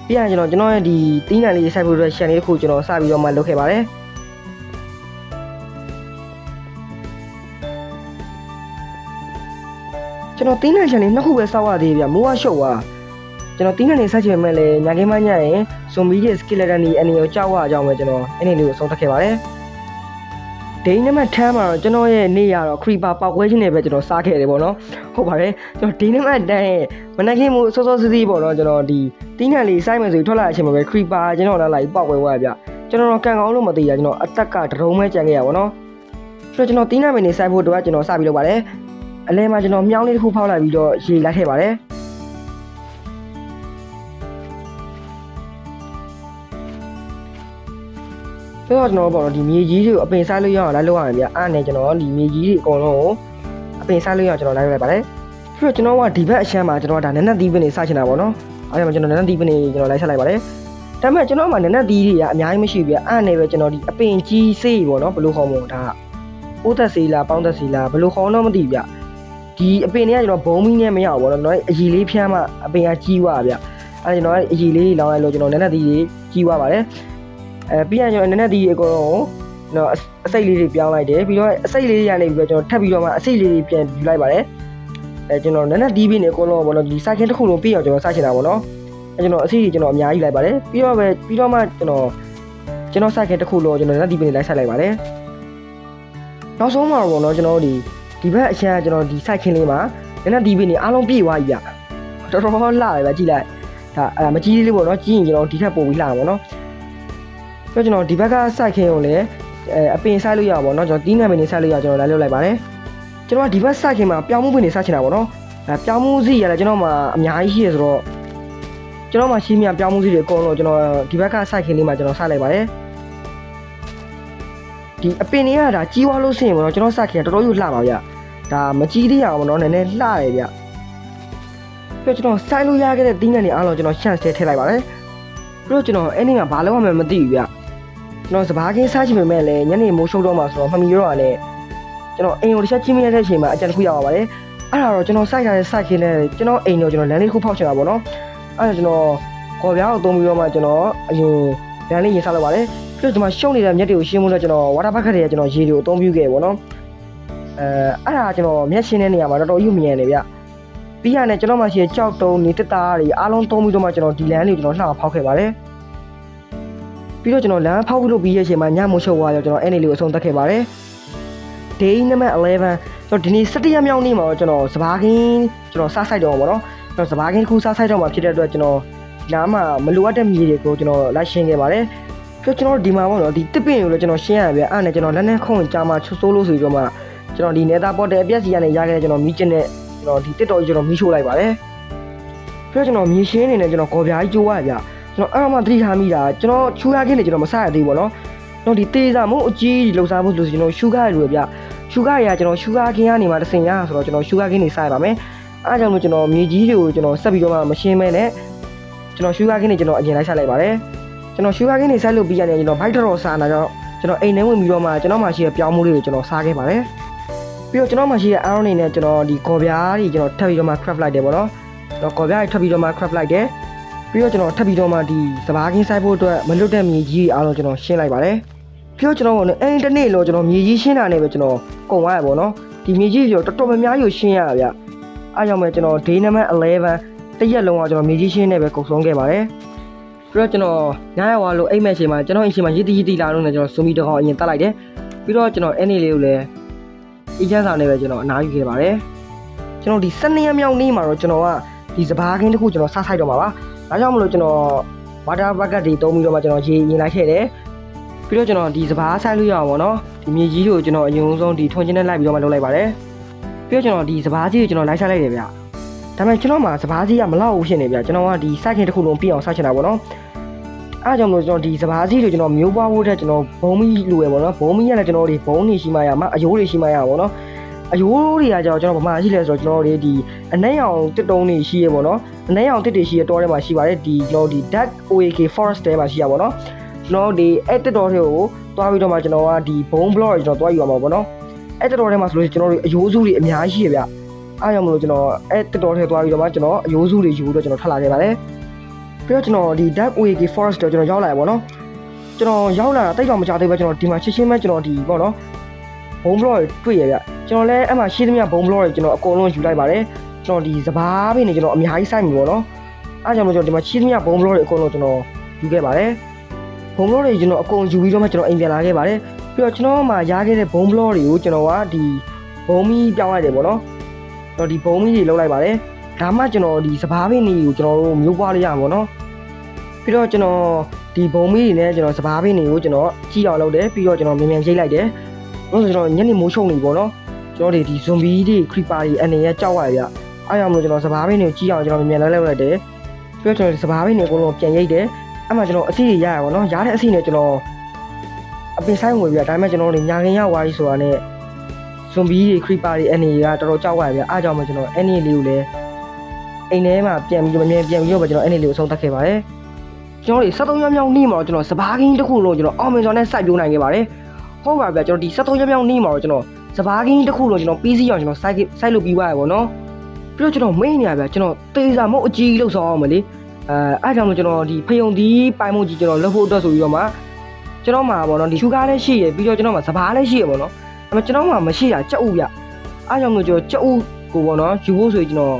ပြီးရင်ကျွန်တော်ရဲ့ဒီတီးနှံလေးစိုက်ဖို့အတွက်ရှန်လေးတစ်ခုကျွန်တော်စပြီးတော့မှလုပ်ခဲ့ပါတယ်ကျွန်တော်တင်းနှံချန်လေးနှစ်ခုပဲစောက်ရသေးဗျမိုးကရှုပ်သွားကျွန်တော်တင်းနှံလေးစိုက်ချင်မဲ့လေညာခင်းမညရင်ဇွန်မီရဲ့ skeleton ဒီအနေကိုကြောက်ရအောင်ပဲကျွန်တော်အဲ့ဒီလေးကိုဆုံးသတ်ခဲ့ပါတယ်ဒိန်းနံပါတ်10မှာတော့ကျွန်တော်ရဲ့နေရတော့ creeper ပေါက်ကွဲခြင်းတွေပဲကျွန်တော်စားခဲ့တယ်ပေါ့နော်ဟုတ်ပါတယ်ကျွန်တော်ဒိန်းနံပါတ်10ရဲ့မနက်ခင်းမို့စောစောစီးစီးပေါ့နော်ကျွန်တော်ဒီတင်းနှံလေးစိုက်မယ်ဆိုပြီးထွက်လာတဲ့အချိန်မှာပဲ creeper ကျွန်တော်လာလိုက်ပေါက်ကွဲသွားပြကျွန်တော်ကန်ကောင်းလို့မသိရကျွန်တော်အသက်ကဒရုံးမဲကြံခဲ့ရပါတော့ဆိုတော့ကျွန်တော်တင်းနှံမင်းနေစိုက်ဖို့တော့ကျွန်တော်စပြီးလုပ်ပါတယ်အလဲမှာကျွန်တော်မြောင်းလေးတစ်ခုဖောက်လိုက်ပြီးတော့ရေလိုက်ခဲ့ပါတယ်ဆိုတော့ကျွန်တော်ပေါ့နော်ဒီမြေကြီးတွေကိုအပင်စားလို့ရအောင်လိုက်လုပ်ရမယ်ဗျအဲ့နဲ့ကျွန်တော်ဒီမြေကြီးတွေအကုန်လုံးကိုအပင်စားလို့ရအောင်ကျွန်တော်လိုက်လိုက်ပါတယ်ဆိုတော့ကျွန်တော်ကဒီဘက်အရှမ်းမှာကျွန်တော်ဒါနက်နက်သီးပင်တွေစချင်တာပေါ့နော်အဲ့ဒါမှကျွန်တော်နက်နက်သီးပင်တွေကျွန်တော်လိုက်ဆက်လိုက်ပါတယ်ဒါပေမဲ့ကျွန်တော်မှနက်နက်သီးတွေကအများကြီးမရှိဘူးဗျအဲ့နဲ့ပဲကျွန်တော်ဒီအပင်ကြီးစေးပေါ့နော်ဘယ်လိုခေါ်မလဲဒါပိုးသက်စေးလားပေါင်းသက်စေးလားဘယ်လိုခေါ်တော့မသိဘူးဗျ ဒီအပင်တွေကကျွန်တော်ဘုံမီးနဲ့မရဘူးပေါ့နော်အကြီးလေးဖျမ်းမှအပင်ကကြီးသွားဗျအဲကျွန်တော်အကြီးလေးလောင်းလိုက်လို့ကျွန်တော်နက်နက်သီးကြီးသွားပါတယ်ပြီးရင်ကျွန်တော်နက်နက်သီးအကုန်လုံးနော်အစိတ်လေးတွေပြောင်းလိုက်တယ်ပြီးတော့အစိတ်လေးတွေကနေပြီးတော့ကျွန်တော်ထပ်ပြီးတော့မှအစိတ်လေးတွေပြန်ယူလိုက်ပါတယ်ကျွန်တော်နက်နက်သီးပြီးနေအကုန်လုံးပေါ့နော်ဒီစိုက်ခင်းတစ်ခုလုံးပြီးအောင်ကျွန်တော်စိုက်ချင်တာပေါ့နော်ကျွန်တော်အစိတ်တွေကျွန်တော်အများကြီးလိုက်ပါတယ်ပြီးတော့မှကျွန်တော်စိုက်ခင်းတစ်ခုလုံးကျွန်တော်နက်နက်သီးပြီးနေလိုက်ဆက်လိုက်ပါတယ်နောက်ဆုံးမှာပေါ့နော်ကျွန်တော်ဒီဘက်အချမ်းကျွန်တော်ဒီစိုက်ခင်းလေးမှာနက်နက်သီးပြီးနေအားလုံးပြည့်သွားပြီဗျတော်တော်လှတယ်ဗျကြည့်လိုက်ဒါမကြီးလေးပေါ့နော်ကြီးရင်ကျွန်တော်ဒီထက်ပိုပြီးလှတာပေါ့နော်ပြီးတော့ကျွန်တော်ဒီဘက်ကစိုက်ခင်းကိုလည်းအပင်စိုက်လို့ရပါပေါ့နော်ကျွန်တော်တီးနှံပင်တွေစိုက်လို့ရကျွန်တော်လိုက်လုပ်လိုက်ပါတယ်ကျွန်တော်ဒီဘက်စိုက်ခင်းမှာပြောင်းမှုပင်တွေစိုက်ချင်တာပေါ့နော်ပြောင်းမှုစီရလဲကျွန်တော်မှာအများကြီးရှိရဆိုတော့ကျွန်တော်မှာရှိမြပြောင်းမှုစီတွေအကုန်လုံးကျွန်တော်ဒီဘက်ကစိုက်ခင်းလေးမှာကျွန်တော်စိုက်လိုက်ပါတယ်ဒီအပင်တွေကဒါကြီးွားလို့ရှိရင်ပေါ့နော်ကျွန်တော်စိုက်ခင်းတော်တော်ကြီးလှပါဗျဒါမကြီးသေးရအောင်ပေါ့နော်နည်းနည်းလှတယ်ဗျပြီးတော့ကျွန်တော်စိုက်လို့ရခဲ့တဲ့တီးနှံတွေအားလုံးကျွန်တော်ရှန့်ဆဲထည့်လိုက်ပါတယ်ပြီးတော့ကျွန်တော်အဲ့ဒီမှာဘာလုပ်ရမှန်းမသိဘူးဗျကျွန်တော်စဘာကင်းစားချင်ပေမဲ့လည်းညနေမိုးရှုပ်တော့မှဆိုတော့မမီတော့ရနဲ့ကျွန်တော်အိမ်ကိုတစ်ချက်ချင်းမရတဲ့အချိန်မှာအကြံတစ်ခုရောက်ပါပါတယ်အဲ့ဒါတော့ကျွန်တော်စိုက်ထားတဲ့စိုက်ခင်းနဲ့ကျွန်တော်အိမ်ကိုကျွန်တော်လမ်းလေးတစ်ခုဖောက်ချင်တာပေါ့နော်အဲ့ဒါကျွန်တော်ခေါ်ပြားကိုသုံးပြီးတော့မှကျွန်တော်အရင်လမ်းလေးရင်စားလိုက်ပါတယ်ပြီးတော့ကျွန်တော်ရှုံနေတဲ့မြက်တွေကိုရှင်းဖို့လည်းကျွန်တော်ဝါတာဘက်ကတွေကကျွန်တော်ရေတွေကိုအသုံးပြုခဲ့ပေါ့နော်အဲ့ဒါကျွန်တော်မျက်ရှင်းတဲ့နေရာမှာတော်တော်ယူမြင်နေဗျပြီးရတယ်ကျွန်တော်မှရှိတဲ့ကြောက်တုံးနေတက်တာတွေအားလုံးသုံးပြီးတော့မှကျွန်တော်ဒီလမ်းလေးကျွန်တော်လှောက်ဖောက်ခဲ့ပါတယ်ပြီးတော့ကျွန်တော်လမ်းဖောက်ပြီးလို့ပြီးရဲ့အချိန်မှာညမိုးချုပ်သွားရောကျွန်တော်အဲ့နေလေးကိုအဆုံးသတ်ခဲ့ပါတယ် day number 11ကျွန်တော်ဒီနေ့17ရက်မြောက်နေ့မှာကျွန်တော်စဘာကင်းကျွန်တော်စားဆိုင်တော့ပေါ့နော်ကျွန်တော်စဘာကင်းတစ်ခုစားဆိုင်တော့မှာဖြစ်တဲ့အတွက်ကျွန်တော်လမ်းမှာမလိုအပ်တဲ့မြေတွေကိုကျွန်တော်လိုက်ရှင်းခဲ့ပါတယ်ပြီးတော့ကျွန်တော်ဒီမှာပေါ့နော်ဒီတစ်ပင်ကိုလည်းကျွန်တော်ရှင်းရပြအဲ့နဲ့ကျွန်တော်လက်နဲ့ခုံကြားမှာချွတ်ဆိုးလို့ဆိုပြီးတော့မှကျွန်တော်ဒီနေတာပေါ်တဲ့အပြက်စီကနေရခဲ့တဲ့ကျွန်တော်မီးကျင်းနဲ့ကျွန်တော်ဒီတစ်တော်ကြီးကျွန်တော်မီးရှို့လိုက်ပါတယ်ပြီးတော့ကျွန်တော်မြေရှင်းနေနဲ့ကျွန်တော်ဂေါ်ပြားကြီးကျိုးရပြကျွန်တော်အဲ့မှသတိထားမိတာကျွန်တော်ချူရခင်းနေကျွန်တော်မစားရသေးဘူးပေါ့နော်ကျွန်တော်ဒီတေးစားမို့အကြီးလှုပ်ရှားဖို့လို့ကျွန်တော်ရှူဂါတွေပြရှူဂါတွေကကျွန်တော်ရှူဂါခင်းကနေမှတစ်စင်ရဆိုတော့ကျွန်တော်ရှူဂါခင်းနေစားရပါမယ်အားကြောင့်မို့ကျွန်တော်မြေကြီးတွေကိုကျွန်တော်ဆက်ပြီးတော့မှမရှင်းမဲနဲ့ကျွန်တော်ရှူဂါခင်းနေကျွန်တော်အရင်လိုက်ဆက်လိုက်ပါတယ်ကျွန်တော်ရှူဂါခင်းနေဆက်လို့ပြီးရတယ်ကျွန်တော်ဘိုက်တော်စားနာတော့ကျွန်တော်အိမ်ထဲဝင်ပြီးတော့မှကျွန်တော်မှရှိတဲ့ပြောင်းမှုလေးကိုကျွန်တော်စားခဲ့ပါတယ်ပြီးတော့ကျွန်တော်မှရှိတဲ့အားလုံးနေနဲ့ကျွန်တော်ဒီဂေါ်ပြားတွေကျွန်တော်ထပ်ပြီးတော့မှ craft လိုက်တယ်ပေါ့နော်ကျွန်တော်ဂေါ်ပြားတွေထပ်ပြီးတော့မှ craft လိုက်တယ်ပြီးတော့ကျွန်တော်ထပ်ပြီးတော့မှဒီစဘာကင်းဆိုင်ဖို့အတွက်မလွတ်တဲ့မြေကြီးအားလုံးကျွန်တော်ရှင်းလိုက်ပါတယ်ပြီးတော့ကျွန်တော်အဲ့ဒီတစ်နေ့လို့ကျွန်တော်မြေကြီးရှင်းတာနဲ့ပဲကျွန်တော်ကုန်သွားရပေါ့နော်ဒီမြေကြီးကျွန်တော်တော်တော်များများရှင်းရတာဗျအားကြောင့်ပဲကျွန်တော် day number 11တရက်လုံးကကျွန်တော်မြေကြီးရှင်းနေပဲကုန်ဆုံးခဲ့ပါတယ်ပြီးတော့ကျွန်တော်ညရဝါလို့အိမ်မက်ချိန်မှာကျွန်တော်အိမ်ချိန်မှာရည်တည်လာလို့နဲ့ကျွန်တော်စုမီတစ်ခေါက်အရင်တက်လိုက်တယ်ပြီးတော့ကျွန်တော်အဲ့နေ့လေးကိုလည်းအေးချမ်းစာနဲ့ပဲကျွန်တော်အနားယူခဲ့ပါတယ်ကျွန်တော်ဒီ12ရက်မြောက်နေ့မှာတော့ကျွန်တော်ကဒီစဘာကင်းတစ်ခုကျွန်တော်စားဆိုင်တော့မှာပါဒါကြောင့်မလို့ကျွန်တော်ဝါတာဘက်ကတ်တွေတုံးပြီးတော့မှကျွန်တော်ရေရင်လိုက်ခဲ့တယ်ပြီးတော့ကျွန်တော်ဒီစဘာဆိုင်လို့ရအောင်ပေါ့နော်ဒီမြေကြီးကိုကျွန်တော်အရင်ဆုံးဒီထွန်ချင်းနဲ့လိုက်ပြီးတော့မှလုပ်လိုက်ပါတယ်ပြီးတော့ကျွန်တော်ဒီစဘာကြီးကိုကျွန်တော်လိုက်ဆိုင်လိုက်တယ်ဗျဒါပေမဲ့ကျွန်တော်မှာစဘာကြီးကမလောက်ဘူးဖြစ်နေဗျကျွန်တော်ကဒီစိုက်ခင်တစ်ခုလုံးပြည့်အောင်စိုက်ချင်တာပေါ့နော်အားကြောင့်မလို့ကျွန်တော်ဒီစဘာကြီးကိုကျွန်တော်မျိုးပွားဖို့တဲ့ကျွန်တော်ဘုံမီလိုရပေါ့နော်ဘုံမီရလည်းကျွန်တော်ဒီဘုံနေရှိမှရမှာအယိုးတွေရှိမှရပါပေါ့နော်အယိုးတွေကကြောင့်ကျွန်တော်ဗမာရှိလဲဆိုတော့ကျွန်တော်ဒီအနှဲရောင်တစ်တုံးတွေရှိရပေါ့နော်အနှဲရောင်တစ်တွေရှိရတောထဲမှာရှိပါတယ်ဒီကျွန်တော်ဒီ Dark OAK Forest ထဲမှာရှိရပေါ့နော်ကျွန်တော်ဒီအဲ့တစ်တော်တွေကိုတွားပြီးတော့မှကျွန်တော်ကဒီဘုံ block တွေကျွန်တော်တွားယူရမှာပေါ့နော်အဲ့တစ်တော်ထဲမှာဆိုလို့ကျွန်တော်တို့အယိုးစုတွေအများကြီးရှိရဗျအားကြောင့်မလို့ကျွန်တော်အဲ့တစ်တော်ထဲတွားပြီးတော့မှကျွန်တော်အယိုးစုတွေယူပြီးတော့ကျွန်တော်ထွက်လာခဲ့ပါတယ်ပြီးတော့ကျွန်တော်ဒီ Dark OAK Forest တော့ကျွန်တော်ရောက်လာရပေါ့နော်ကျွန်တော်ရောက်လာတာတိတ်တော့မကြသေးပဲကျွန်တော်ဒီမှာရှင်းရှင်းပဲကျွန်တော်ဒီပေါ့နော်ဘုံ block တွေတွေ့ရဗျကျွန်တော်လည်းအဲ့မှာရှိသမျှဘုံ block တွေကျွန်တော်အကုန်လုံးယူလိုက်ပါတယ်ကျွန်တော်ဒီစဘာပင်နေကျွန်တော်အများကြီးစိုက်မိပေါ့နော်အားကြောင့်မလို့ကျွန်တော်ဒီမှာရှိသမျှဘုံ block တွေအကုန်လုံးကျွန်တော်ယူခဲ့ပါတယ်ဘုံ block တွေကျွန်တော်အကုန်ယူပြီးတော့မှကျွန်တော်အိမ်ပြန်လာခဲ့ပါတယ်ပြီးတော့ကျွန်တော်မှရားခဲ့တဲ့ဘုံ block တွေကိုကျွန်တော်ကဒီဘုံမီပြောင်းလိုက်တယ်ပေါ့နော်ကျွန်တော်ဒီဘုံမီတွေလောက်လိုက်ပါတယ်ဒါမှကျွန်တော်ဒီစဘာပင်တွေကိုကျွန်တော်တို့မျိုးပွားလို့ရမှာပေါ့နော်ပြီးတော့ကျွန်တော်ဒီဘုံမီတွေနဲ့ကျွန်တော်စဘာပင်တွေကိုကျွန်တော်ကြည့်အောင်လုပ်တယ်ပြီးတော့ကျွန်တော်မြန်မြန်ရိတ်လိုက်တယ်လို့ဆိုကျွန်တော်ညနေမိုးချုံနေပေါ့နော်ကျွန်တော်ဒီဇွန်ဘီတွေခရီပါတွေအနေနဲ့ကြောက်ရရအားကြောင့်မလို့ကျွန်တော်စဘာပင်တွေကိုကြည့်အောင်ကျွန်တော်မြန်မြန်လိုက်တယ်ပြီးတော့ကျွန်တော်စဘာပင်တွေအကုန်လုံးပြန်ရိတ်တယ်အဲ့မှာကျွန်တော်အစီတွေရရပါတော့ရတဲ့အစီနဲ့ကျွန်တော်အပင်ဆိုင်ဝင်ပြဒါပေမဲ့ကျွန်တော်ညာခင်ရောက်သွားပြီဆိုတာနဲ့ဇွန်ဘီတွေခရီပါတွေအနေကတော်တော်ကြောက်ရပြအားကြောင့်မကျွန်တော်အဲ့ဒီလေးကိုလည်းအိမ်ထဲမှာပြန်ပြီးမြန်ပြန်ပြီးတော့ကျွန်တော်အဲ့ဒီလေးကိုဆုံးသတ်ခဲ့ပါတယ်ကျွန်တော်ဒီ73ရက်မြောက်နေ့မှာတော့ကျွန်တော်စဘာကင်းတစ်ခုလုံးကျွန်တော်အောင်မြင်စွာနဲ့စိုက်ပျိုးနိုင်ခဲ့ပါတယ်ဟုတ်ပါဗျာကျွန်တော်ဒီ73ရက်မြောက်နေ့မှာတော့ကျွန်တော် စပားကင်းတစ်ခုတော့ကျွန်တော်ပြီးစီးအောင်ကျွန်တော်စိုက်လို့ပြီးသွားရပါတော့ပြီးတော့ကျွန်တော်မိတ်နေရဗျကျွန်တော်တေးစာမုတ်အကြီးလောက်ဆောင်အောင်မလေးအဲ့ကြောင့်လို့ကျွန်တော်ဒီဖယုံဒီပိုင်မုတ်ကြီးကျွန်တော်လှုပ်ဖို့အတွက်ဆိုပြီးတော့မှကျွန်တော်မှာပေါ့နော်ဒီရှူကားလည်းရှိရပြီးတော့ကျွန်တော်မှာစပားလည်းရှိရပေါ့နော်ဒါပေမဲ့ကျွန်တော်မှာမရှိတာကြက်ဥဗျအဲ့ကြောင့်လို့ကျွန်တော်ကြက်ဥကိုပေါ့နော်ယူဖို့ဆိုရင်ကျွန်တော်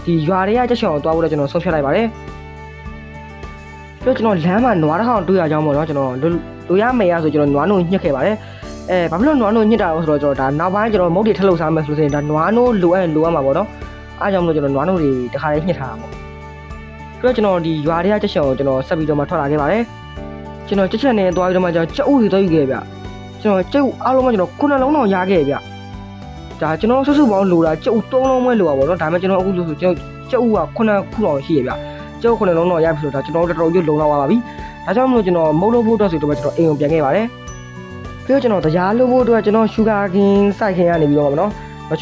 ဒီရွာတွေကကြက်ချောင်ကိုတွားဖို့လည်းကျွန်တော်ဆုံးဖြတ်လိုက်ပါတယ်ပြီးတော့ကျွန်တော်လမ်းမှာနွားတစ်ကောင်တွေ့ရကြောင်းပေါ့နော်ကျွန်တော်လိုရမယ်ရဆိုကျွန်တော်နွားနို့ညှက်ခဲ့ပါတယ်ဘာဖြစ်လို့နွားနို့ညှစ်တာလဲဆိုတော့ကျွန်တော်ဒါနောက်ပိုင်းကျွန်တော်မုတ်တွေထက်လို့စားမယ်ဆိုရင်ဒါနွားနို့လိုရမှာပေါ့နော်အားကြောင့်မလို့ကျွန်တော်နွားနို့တွေတခါလေးညှစ်ထားတာပေါ့ပြီးတော့ကျွန်တော်ဒီရွာတွေကကြက်ချောင်ကိုကျွန်တော်ဆက်ပြီးတော့မှထွက်လာခဲ့ပါတယ်ကျွန်တော်ချက်နဲ့သွားပြီးတော့မှကျွန်တော်ကြက်ဥတွေသွားယူခဲ့ဗျကျွန်တော်ကြက်ဥအားလုံးမှကျွန်တော်9လုံးတော့ရခဲ့ဗျဒါကျွန်တော်စုပေါင်းလိုတာကြက်ဥ3လုံးပဲလိုပါပေါ့နော်ဒါပေမဲ့ကျွန်တော်အခုလို့ဆိုကျွန်တော်ကြက်ဥက9ခုတော့ရှိရဗျကြက်ဥ9လုံးတော့ရပြီဆိုတော့ကျွန်တော်တော်တော်ရွတ်လုံလောက်ပါပြီဒါကြောင့်မလို့ကျွန်တော်မုတ်လို့ဖို့အတွက်ဆိုတော့ကျွန်တော်အိမ်ကိုပြန်ခဲ့ပါတယ်ပြီးတော့ကျွန်တော်တရားလို့ဖို့အတွက်ကျွန်တော်ရှူဂါကင်းစိုက်ခင်ရနေပြီးတော့ပေါ့နော်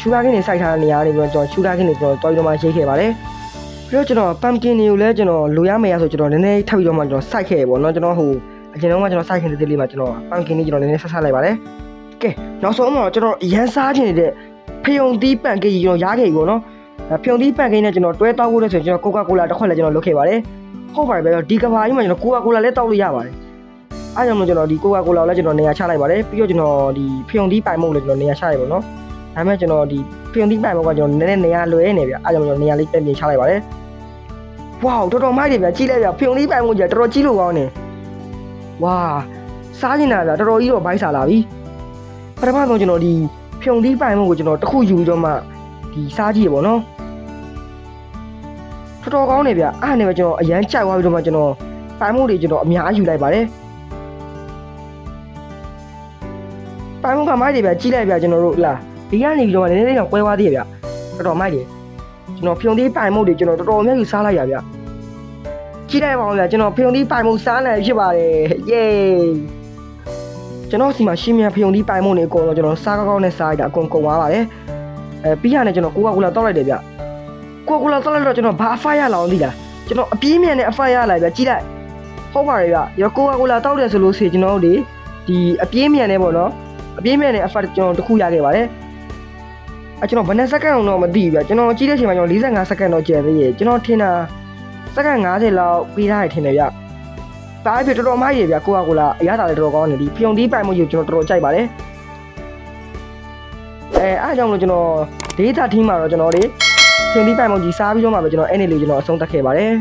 ရှူဂါကင်းတွေစိုက်ထားတဲ့နေရာနေပြီးတော့ကျွန်တော်ရှူဂါကင်းတွေကျွန်တော်တွားပြီးတော့မှရိတ်ခဲ့ပါတယ်ပြီးတော့ကျွန်တော်ပမ်ကင်တွေကိုလည်းကျွန်တော်လိုရမယ်ရဆိုကျွန်တော်နည်းနည်းထပ်ပြီးတော့မှကျွန်တော်စိုက်ခဲ့ပေါ့နော်ကျွန်တော်ဟိုအရင်တော့ကျွန်တော်စိုက်ခင်သေးလေးမှာကျွန်တော်ပမ်ကင်တွေကျွန်တော်နည်းနည်းဆက်လိုက်ပါတယ်ကဲနောက်ဆုံးတော့ကျွန်တော်ရန်စားခြင်းနေတဲ့ဖယုံသီးပန်ကိတ်ကြီးကျွန်တော်ရခဲ့ပြီပေါ့နော်ဖယုံသီးပန်ကိတ်နဲ့ကျွန်တော်တွဲတောက်ဖို့လဲဆိုရင်ကျွန်တော်ကိုကာကိုလာတစ်ခွက်လည်းကျွန်တော်လုပ်ခဲ့ပါတယ်ဟုတ်ပါတယ်ဗျဒီကဘာကြီးမှာကျွန်တော်ကိုကာကိုလာလည်းတောက်လို့ရပါတယ်အားကြောင့်ကျွန်တော်ဒီကိုကာကိုလာကိုလည်းကျွန်တော်နေရာချလိုက်ပါတယ်ပြီးတော့ကျွန်တော်ဒီဖယုံသီးပိုင်မုတ်လည်းကျွန်တော်နေရာချလိုက်ပါတော့ဒါပေမဲ့ကျွန်တော်ဒီဖယုံသီးပိုင်မုတ်ကကျွန်တော်နည်းနည်းနေရာလွယ်နေဗျအားကြောင့်ကျွန်တော်နေရာလေးပြင်ချလိုက်ပါတယ်ဝေါတော်တော်မိုက်တယ်ဗျကြီးလိုက်ဗျဖယုံသီးပိုင်မုတ်ကြီးတော်တော်ကြီးလို့ကောင်းနေဝါစားနေတာဗျတော်တော်ကြီးတော့ဘိုက်စားလာပြီပထမဆုံးကျွန်တော်ဒီဖယုံသီးပိုင်မုတ်ကိုကျွန်တော်တစ်ခုယူပြီးတော့မှဒီစားကြည့်ရပေါ့နော်တော်ကောင်းနေဗျအဲ့နဲ့ပဲကျွန်တော်အရန်ကြိုက်သွားပြီးတော့မှကျွန်တော်ပိုင်မုတ်တွေကျွန်တော်အများယူလိုက်ပါတယ်ပိုင်မုတ်ကမိုက်တယ်ဗျကြီးလိုက်ဗျကျွန်တော်တို့လာဒီကနေပြီးတော့နည်းနည်းလေးတော့ကွဲသွားသေးရဗျတော်တော်မိုက်တယ်ကျွန်တော်ဖျုံသီးပိုင်မုတ်တွေကျွန်တော်တော်တော်များယူစားလိုက်ရဗျကြီးလိုက်ပါဦးဗျကျွန်တော်ဖျုံသီးပိုင်မုတ်စားနိုင်ဖြစ်ပါတယ်ယေးကျွန်တော်စီမှာရှင်းမြန်ဖျုံသီးပိုင်မုတ်တွေအကုန်လုံးကျွန်တော်စားကောင်းကောင်းနဲ့စားလိုက်တာအကုန်ကုန်သွားပါတယ်ပြီးရနေကျွန်တော်ကိုကာတောက်လိုက်တယ်ဗျကိုကူလာတော့ကျွန်တော်ဘာအဖားရလောင်သိလားကျွန်တော်အပြင်းမြန်နဲ့အဖားရလိုက်ဗျကြီးလိုက်ဟုတ်ပါရဲ့ဗျရောကိုကူလာတောက်တယ်ဆိုလို့ဆိုရင်ကျွန်တော်တို့ဒီအပြင်းမြန်နဲ့ပေါ့နော်အပြင်းမြန်နဲ့အဖားကျွန်တော်တစ်ခုရခဲ့ပါတယ်ကျွန်တော်ဘယ်နှစ်စက္ကန့်တော့မသိဘူးဗျကျွန်တော်ကြီးတဲ့အချိန်မှာကျွန်တော်45စက္ကန့်တော့ကျန်သေးရဲ့ကျွန်တော်ထင်တာစက္ကန့်90လောက်ပြီးထားရထင်တယ်ဗျဒါအဖြစ်တော်တော်မိုက်ရဗျကိုကူလာအရသာလည်းတော်တော်ကောင်းနေဒီဖျုံသီးပိုင်မှုကြီးကျွန်တော်တော်တော်ကြိုက်ပါတယ်အားကြောင့်လို့ကျွန်တော်ဒေတာထင်းမှာတော့ကျွန်တော်ဖျုံသီးပိုင်မုတ်ကြီးစားပြီးတော့မှပဲကျွန်တော်အဲ့နေလေးကျွန်တော်အဆုံးသတ်ခဲ့ပါတယ်